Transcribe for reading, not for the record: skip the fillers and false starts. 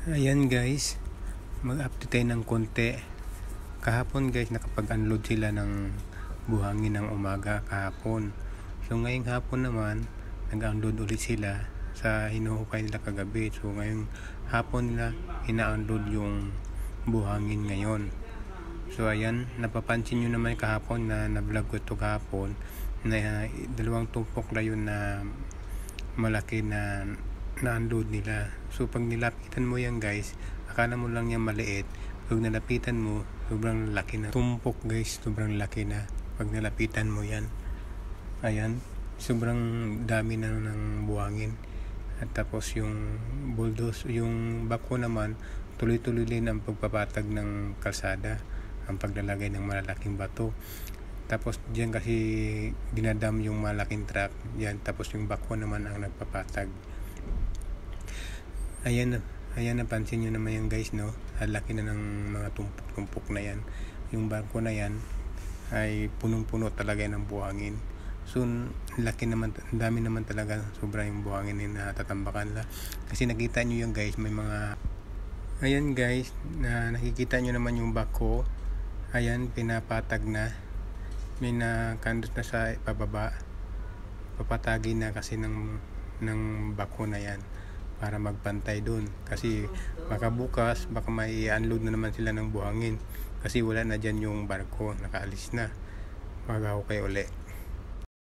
Ayan guys, mag-update tayo ng konti. Kahapon guys, nakapag-unload sila ng buhangin ng umaga kahapon. So ngayong hapon naman, nag-unload ulit sila sa hinuhukay nila kagabi. So ngayong hapon nila, ina-unload yung buhangin ngayon. So ayan, napapansin nyo naman kahapon na na-vlog ko ito kahapon na dalawang tumpok na yun na malaki na na-unload nila. So pag nilapitan mo yan guys, akala mo lang yan maliit. Pag nilapitan mo, sobrang laki na. Tumpok guys, sobrang laki na. Pag nilapitan mo yan, ayan, sobrang dami na ng buhangin. At tapos yung bulldoze, yung bako naman, tuloy-tuloy din ang pagpapatag ng kalsada, ang paglalagay ng malalaking bato. Tapos diyan kasi dinadam yung malaking truck diyan, tapos yung bako naman ang nagpapatag. Ayan, napansin nyo naman yan guys, no? Laki na ng mga tumpok-tumpok na yan. Yung bako na yan ay punong-puno talaga ng buhangin. So laki naman, dami naman talaga, sobra yung buhangin na tatambakan la. Kasi nakita nyo yung guys, may mga, ayan guys, na nakikita nyo naman yung bako. Ayan, pinapatag na, may nakandot na sa pababa, papatagin na kasi ng bako na yan para magpantay doon. Kasi baka bukas, baka may unload na naman sila ng buhangin kasi wala na dyan yung barko, nakaalis na, mag-ahukay uli.